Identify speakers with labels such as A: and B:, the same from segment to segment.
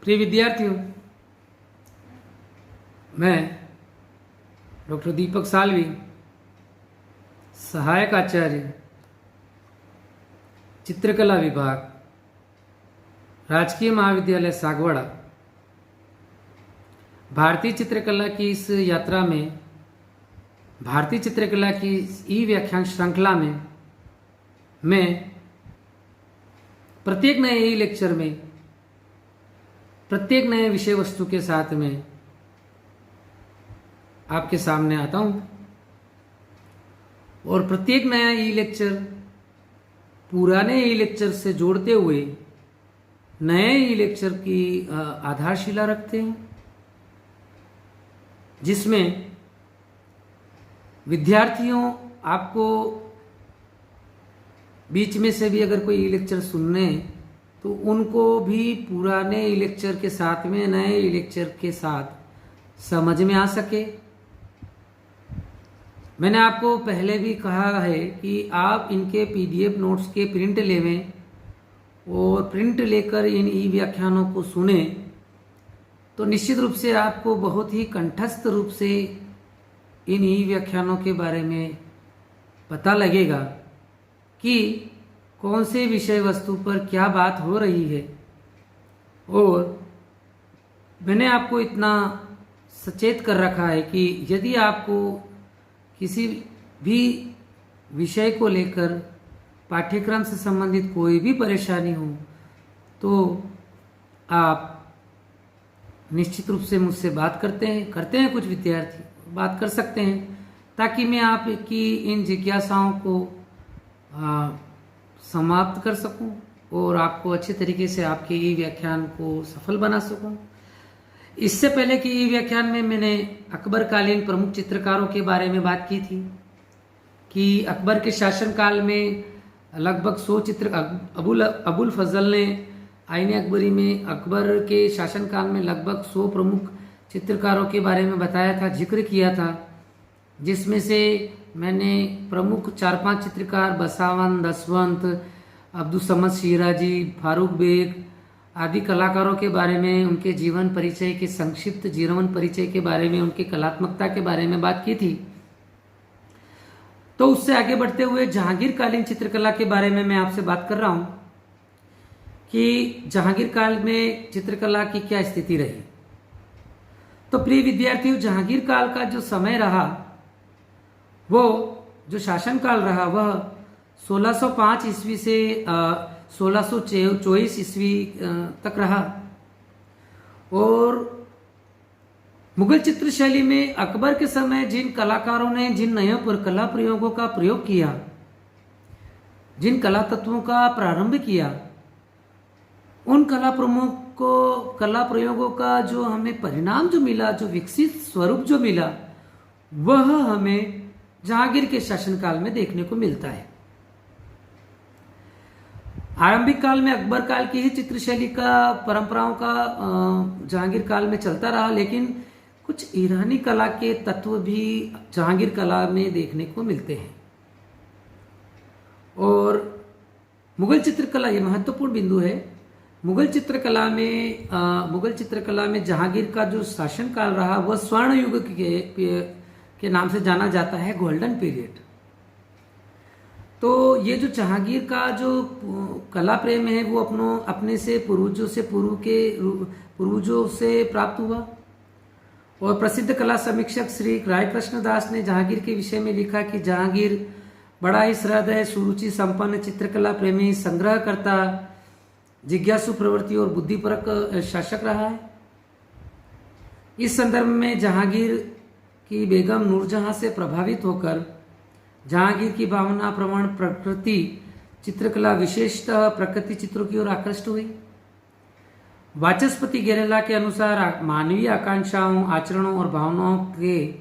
A: प्रिय विद्यार्थियों, मैं डॉक्टर दीपक सालवी, सहायक आचार्य चित्रकला विभाग, राजकीय महाविद्यालय सागवाड़ा, भारतीय चित्रकला की इस यात्रा में, भारतीय चित्रकला की ई व्याख्यान श्रृंखला में मैं प्रत्येक नए ई लेक्चर में प्रत्येक नए विषय वस्तु के साथ में आपके सामने आता हूं और प्रत्येक नया ई लेक्चर पुराने ई लेक्चर से जोड़ते हुए नए ई लेक्चर की आधारशिला रखते हैं, जिसमें विद्यार्थियों आपको बीच में से भी अगर कोई ई लेक्चर सुनने तो उनको भी पुराने ई लेक्चर के साथ में नए ई लेक्चर के साथ समझ में आ सके। मैंने आपको पहले भी कहा है कि आप इनके पीडीएफ नोट्स के प्रिंट लेवें और प्रिंट लेकर इन ई व्याख्यानों को सुने तो निश्चित रूप से आपको बहुत ही कंठस्थ रूप से इन ई व्याख्यानों के बारे में पता लगेगा कि कौन से विषय वस्तु पर क्या बात हो रही है। और मैंने आपको इतना सचेत कर रखा है कि यदि आपको किसी भी विषय को लेकर पाठ्यक्रम से संबंधित कोई भी परेशानी हो तो आप निश्चित रूप से मुझसे बात करते हैं कुछ विद्यार्थी बात कर सकते हैं, ताकि मैं आपकी इन जिज्ञासाओं को समाप्त कर सकूं और आपको अच्छे तरीके से आपके ई व्याख्यान को सफल बना सकूं। इससे पहले कि ई व्याख्यान में मैंने अकबर कालीन प्रमुख चित्रकारों के बारे में बात की थी कि अकबर के शासनकाल में लगभग 100 चित्र अबुल फजल ने आईने अकबरी में अकबर के शासनकाल में लगभग 100 प्रमुख चित्रकारों के बारे में बताया था, जिक्र किया था, जिसमें से मैंने प्रमुख 4-5 चित्रकार बसावन, दसवंत, अब्दुल समद शिराजी, फारूक बेग आदि कलाकारों के बारे में, उनके जीवन परिचय के संक्षिप्त जीवन परिचय के बारे में, उनके कलात्मकता के बारे में बात की थी। तो उससे आगे बढ़ते हुए जहांगीर कालीन चित्रकला के बारे में मैं आपसे बात कर रहा हूं कि जहांगीर काल में चित्रकला की क्या स्थिति रही। तो प्रिय विद्यार्थियों, जहांगीर काल का जो समय रहा, वो जो शासनकाल रहा वह 1605 ईस्वी से 1624 ईस्वी तक रहा। और मुगल चित्र शैली में अकबर के समय जिन कलाकारों ने जिन नए कला प्रयोगों का प्रयोग किया, जिन कला तत्वों का प्रारंभ किया, उन कला प्रयोगों का जो हमें परिणाम जो मिला, जो विकसित स्वरूप जो मिला, वह हमें जहांगीर के शासनकाल में देखने को मिलता है। आरंभिक काल में अकबर काल की ही चित्रशैली का परंपराओं का जहांगीर काल में चलता रहा, लेकिन कुछ ईरानी कला के तत्व भी जहांगीर कला में देखने को मिलते हैं। और मुगल चित्रकला, ये महत्वपूर्ण बिंदु है, मुगल चित्रकला में जहांगीर का जो शासनकाल रहा वह स्वर्ण युग के नाम से जाना जाता है, गोल्डन पीरियड। तो ये जो जहांगीर का जो कला प्रेम है वो अपने से पूर्वजों से प्राप्त हुआ। और प्रसिद्ध कला समीक्षक श्री राय कृष्ण दास ने जहांगीर के विषय में लिखा कि जहांगीर बड़ा ही सहृदय, सुरुचि संपन्न चित्रकला प्रेमी, संग्रहकर्ता, जिज्ञासु प्रवृत्ति और बुद्धिपरक शासक रहा है। इस संदर्भ में जहांगीर की बेगम नूरजहां से प्रभावित होकर जहांगीर की भावना प्रवण प्रकृति चित्रकला, विशेषतः प्रकृति चित्रों की ओर आकृष्ट हुई। वाचस्पति गेरेला के अनुसार मानवीय आकांक्षाओं, आचरणों और भावनाओं के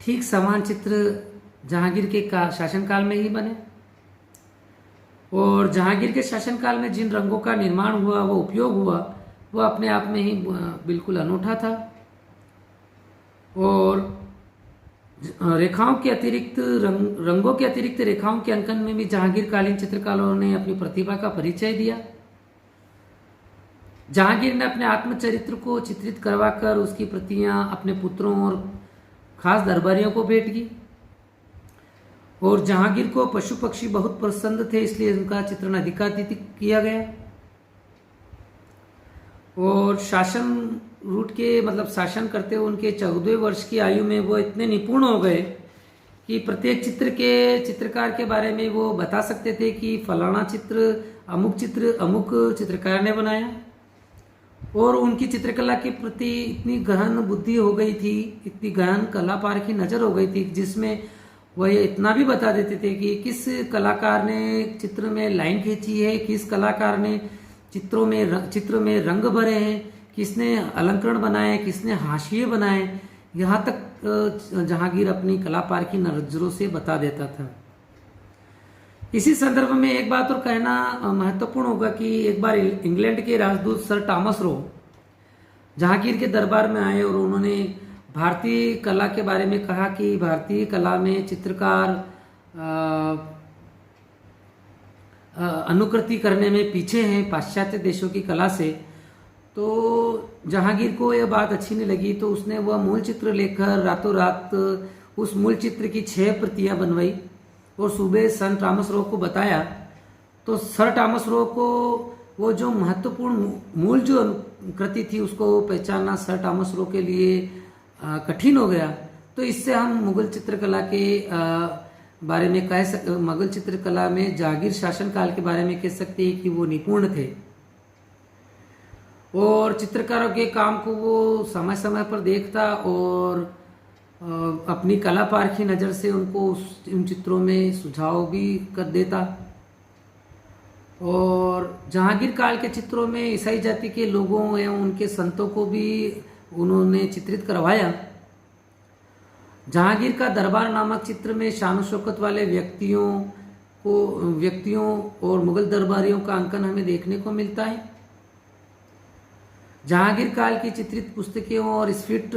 A: ठीक समान चित्र जहांगीर के शासनकाल में ही बने। और जहांगीर के शासनकाल में जिन रंगों का निर्माण हुआ, वो उपयोग हुआ, वह अपने आप में ही बिल्कुल अनूठा था। और रेखाओं के अतिरिक्त रंगों के अतिरिक्त रेखाओं के अंकन में भी जहांगीर कालीन चित्रकारों ने अपनी प्रतिभा का परिचय दिया। जहांगीर ने अपने आत्मचरित्र को चित्रित करवाकर उसकी प्रतियां अपने पुत्रों और खास दरबारियों को भेंट की। और जहांगीर को पशु पक्षी बहुत पसंद थे, इसलिए उनका चित्रण अधिकाधिक किया गया। और शासन रूट के मतलब शासन करते हुए उनके 14वें वर्ष की आयु में वो इतने निपुण हो गए कि प्रत्येक चित्र के चित्रकार के बारे में वो बता सकते थे कि फलाना चित्र अमुक चित्रकार ने बनाया। और उनकी चित्रकला के प्रति इतनी गहन बुद्धि हो गई थी, इतनी गहन कला पारखी नजर हो गई थी, जिसमें वह इतना भी बता देते थे कि किस कलाकार ने चित्र में लाइन खींची है, किस कलाकार ने चित्र में रंग भरे हैं, किसने अलंकरण बनाए, किसने हाशिए बनाए, यहाँ तक जहांगीर अपनी कला पारखी नजरों से बता देता था। इसी संदर्भ में एक बात और कहना महत्वपूर्ण होगा कि एक बार इंग्लैंड के राजदूत सर टॉमस रो जहांगीर के दरबार में आए और उन्होंने भारतीय कला के बारे में कहा कि भारतीय कला में चित्रकार अनुकृति करने में पीछे हैं पाश्चात्य देशों की कला से। तो जहांगीर को यह बात अच्छी नहीं लगी, तो उसने वह मूल चित्र लेकर रातों रात उस मूल चित्र की 6 प्रतियां बनवाई और सुबह सन टॉमस रो को बताया। तो सर टॉमस रो को वो जो महत्वपूर्ण मूल जो कृति थी उसको पहचानना सर टॉमस रो के लिए कठिन हो गया। तो इससे हम मुगल चित्रकला के बारे में मुगल चित्रकला में जहांगीर शासनकाल के बारे में कह सकते हैं कि वो निपुण थे और चित्रकारों के काम को वो समय समय पर देखता और अपनी कला पारखी नज़र से उनको उन चित्रों में सुझाव भी कर देता। और जहांगीर काल के चित्रों में ईसाई जाति के लोगों एवं उनके संतों को भी उन्होंने चित्रित करवाया। जहांगीर का दरबार नामक चित्र में शान शौकत वाले व्यक्तियों और मुगल दरबारियों का अंकन हमें देखने को मिलता है। जहांगीर काल की चित्रित पुस्तकें और स्फीट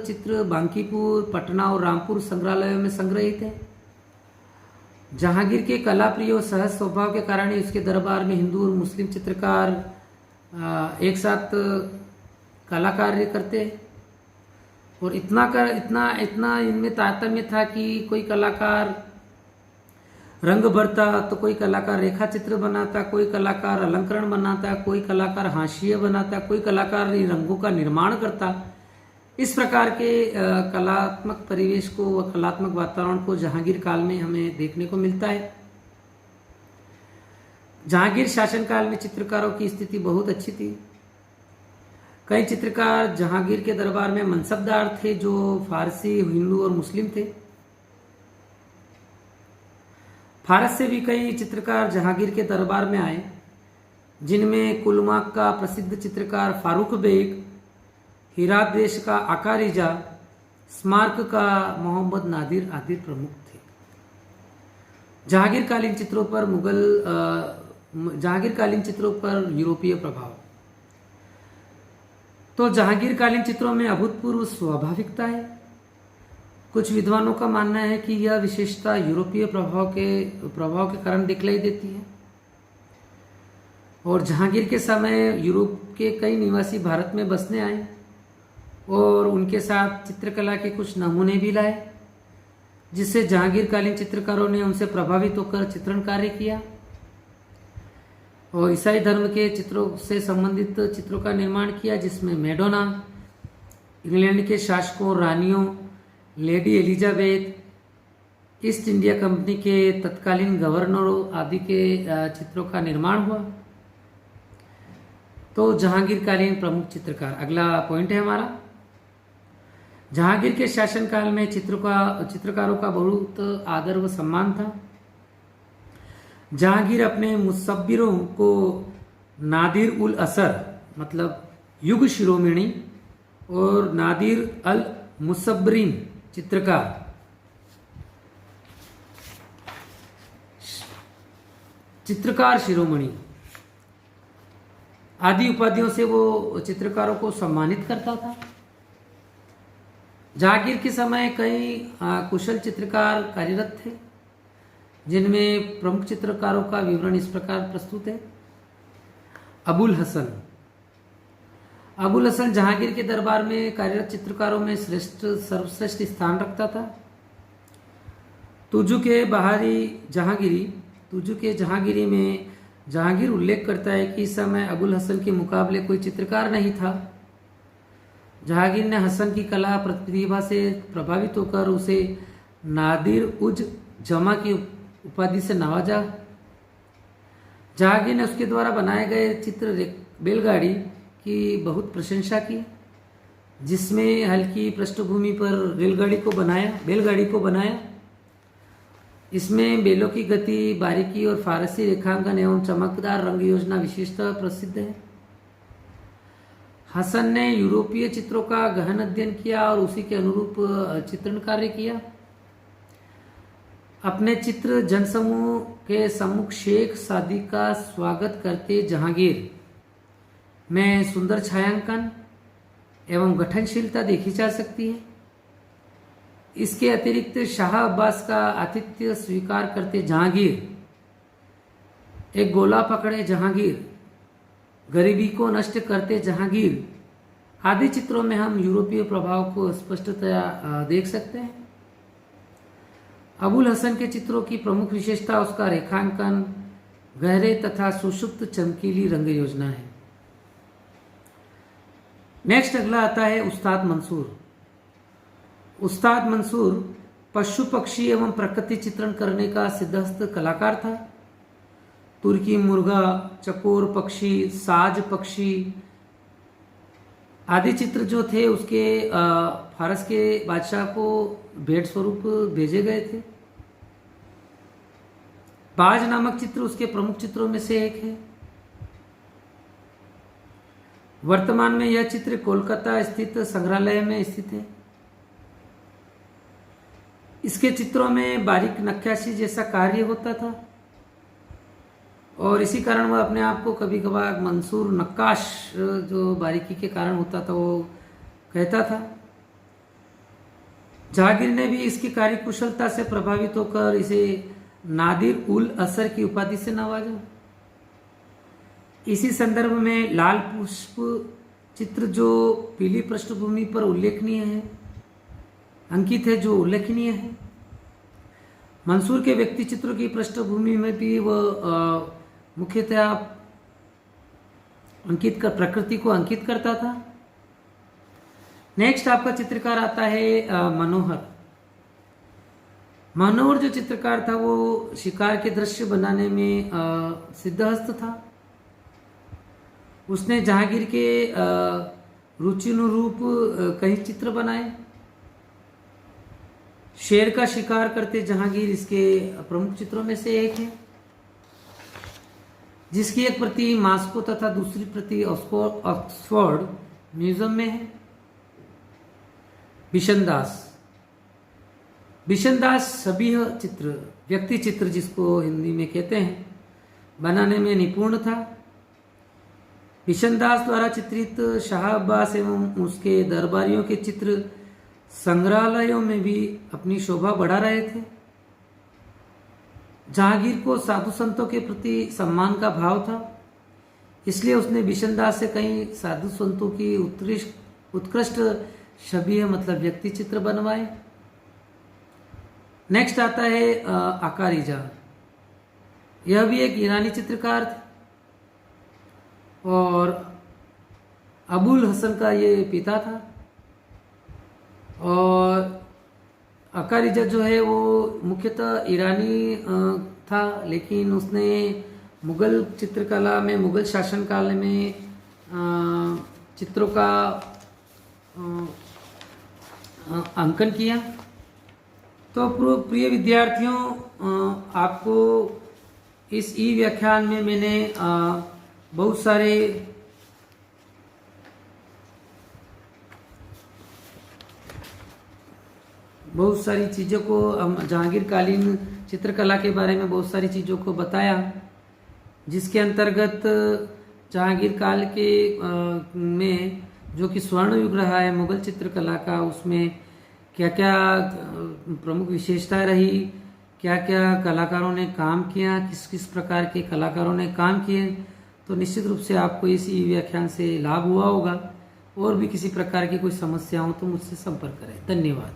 A: चित्र बांकीपुर, पटना और रामपुर संग्रहालयों में संग्रहित है। जहांगीर के कला प्रिय और सहज स्वभाव के कारण ही उसके दरबार में हिंदू और मुस्लिम चित्रकार एक साथ कला कार्य करते और इतना इनमें तारतम्य था कि कोई कलाकार रंग भरता तो कोई कलाकार रेखा चित्र बनाता, कोई कलाकार अलंकरण बनाता, कोई कलाकार हाशिए बनाता, कोई कलाकार रंगों का निर्माण करता। इस प्रकार के कलात्मक परिवेश को व कलात्मक वातावरण को जहांगीर काल में हमें देखने को मिलता है। जहांगीर शासनकाल में चित्रकारों की स्थिति बहुत अच्छी थी। कई चित्रकार जहांगीर के दरबार में मनसबदार थे जो फारसी, हिंदू और मुस्लिम थे। भारत से भी कई चित्रकार जहांगीर के दरबार में आए, जिनमें कुलमाक का प्रसिद्ध चित्रकार फारूक बेग, हिरात देश का आकारिजा, स्मार्क का मोहम्मद नादिर आदि प्रमुख थे। जहांगीरकालीन चित्रों पर यूरोपीय प्रभाव। तो जहांगीरकालीन चित्रों में अभूतपूर्व स्वाभाविकता है। कुछ विद्वानों का मानना है कि यह विशेषता यूरोपीय प्रभाव के कारण दिखलाई देती है। और जहांगीर के समय यूरोप के कई निवासी भारत में बसने आए और उनके साथ चित्रकला के कुछ नमूने भी लाए, जिससे जहांगीरकालीन चित्रकारों ने उनसे प्रभावित होकर चित्रण कार्य किया और ईसाई धर्म के चित्रों से संबंधित चित्रों का निर्माण किया, जिसमें मैडोना, इंग्लैंड के शासकों, रानियों, lady Elizabeth, east India company के तत्कालीन गवर्नरों आदि के चित्रों का निर्माण हुआ। तो जहांगीरकालीन प्रमुख चित्रकार, अगला पॉइंट है हमारा। जहांगीर के शासनकाल में चित्रकारों का बहुत आदर व सम्मान था। जहांगीर अपने मुसब्बिरों को नादिर उल असर मतलब युग शिरोमणि और नादिर अल मुसब्बरीन चित्रकार शिरोमणि आदि उपाधियों से वो चित्रकारों को सम्मानित करता था। जहांगीर के समय कई कुशल चित्रकार कार्यरत थे, जिनमें प्रमुख चित्रकारों का विवरण इस प्रकार प्रस्तुत है। अबुल हसन अबुल हसन जहांगीर के दरबार में कार्यरत चित्रकारों में सर्वश्रेष्ठ स्थान रखता था। तुजु के जहांगीरी में जहांगीर उल्लेख करता है कि इस समय अबुल हसन के मुकाबले कोई चित्रकार नहीं था। जहांगीर ने हसन की कला प्रतिभा से प्रभावित होकर उसे नादिर उज जमा की उपाधि से नवाजा। जहांगीर ने उसके द्वारा बनाए गए चित्र बैलगाड़ी की बहुत प्रशंसा की, जिसमें हल्की पृष्ठभूमि पर बैलगाड़ी को बनाया। इसमें बैलों की गति, बारीकी और फारसी रेखांकन एवं चमकदार रंग योजना विशेषतः प्रसिद्ध है। हसन ने यूरोपीय चित्रों का गहन अध्ययन किया और उसी के अनुरूप चित्रण कार्य किया। अपने चित्र जनसमूह के सम्मुख शेख सादी का स्वागत करते जहांगीर में सुंदर छायांकन एवं गठनशीलता देखी जा सकती है। इसके अतिरिक्त शाह अब्बास का आतिथ्य स्वीकार करते जहांगीर, एक गोला पकड़े जहांगीर, गरीबी को नष्ट करते जहांगीर आदि चित्रों में हम यूरोपीय प्रभाव को स्पष्टतया देख सकते हैं। अबुल हसन के चित्रों की प्रमुख विशेषता उसका रेखांकन, गहरे तथा सुषुप्त चमकीली रंग योजना है। नेक्स्ट अगला आता है उस्ताद मंसूर। उस्ताद मंसूर पशु पक्षी एवं प्रकृति चित्रण करने का सिद्धहस्त कलाकार था। तुर्की मुर्गा, चकोर पक्षी, साज पक्षी आदि चित्र जो थे उसके फारस के बादशाह को भेंट स्वरूप भेजे गए थे। बाज नामक चित्र उसके प्रमुख चित्रों में से एक है। वर्तमान में यह चित्र कोलकाता स्थित संग्रहालय में स्थित है। इसके चित्रों में बारीक नक्काशी जैसा कार्य होता था और इसी कारण वह अपने आप को कभी कभार मंसूर नक्काश, जो बारीकी के कारण होता था, वो कहता था। जहांगीर ने भी इसकी कार्यकुशलता से प्रभावित होकर इसे नादिर उल असर की उपाधि से नवाजा। इसी संदर्भ में लाल पुष्प चित्र जो पीली पृष्ठभूमि पर अंकित है, जो उल्लेखनीय है। मंसूर के व्यक्ति चित्रों की पृष्ठभूमि में भी वह मुख्यतः प्रकृति को अंकित करता था। नेक्स्ट आपका चित्रकार आता है मनोहर। मनोहर जो चित्रकार था वो शिकार के दृश्य बनाने में सिद्धहस्त था। उसने जहांगीर के रुचिनुरूप कई चित्र बनाए। शेर का शिकार करते जहांगीर इसके प्रमुख चित्रों में से एक है, जिसकी एक प्रति मास्को तथा दूसरी प्रति ऑक्सफोर्ड म्यूजियम में है। बिशनदास सभी चित्र, व्यक्ति चित्र जिसको हिंदी में कहते हैं, बनाने में निपुण था। बिशनदास द्वारा चित्रित शाह अब्बास एवं उसके दरबारियों के चित्र संग्रहालयों में भी अपनी शोभा बढ़ा रहे थे। जहांगीर को साधु संतों के प्रति सम्मान का भाव था, इसलिए उसने बिशनदास से कई साधु संतों की उत्कृष्ट छवि मतलब व्यक्ति चित्र बनवाए। नेक्स्ट आता है अकारिजा। यह भी एक ईरानी चित्रकार थे और अबुल हसन का ये पिता था। और अकारिजा जो है वो मुख्यतः ईरानी था, लेकिन उसने मुगल चित्रकला में, मुगल शासनकाल में चित्रों का अंकन किया। तो प्रिय विद्यार्थियों, आपको इस ई व्याख्यान में मैंने बहुत सारी चीज़ों को, जहांगीर कालीन चित्रकला के बारे में बहुत सारी चीज़ों को बताया, जिसके अंतर्गत जहांगीर काल के में जो कि स्वर्ण युग रहा है मुगल चित्रकला का, उसमें क्या क्या प्रमुख विशेषताएं रही, क्या क्या कलाकारों ने काम किया, किस किस प्रकार के कलाकारों ने काम किए, तो निश्चित रूप से आपको इस व्याख्यान से लाभ हुआ होगा। और भी किसी प्रकार की कोई समस्या हो तो मुझसे संपर्क करें। धन्यवाद।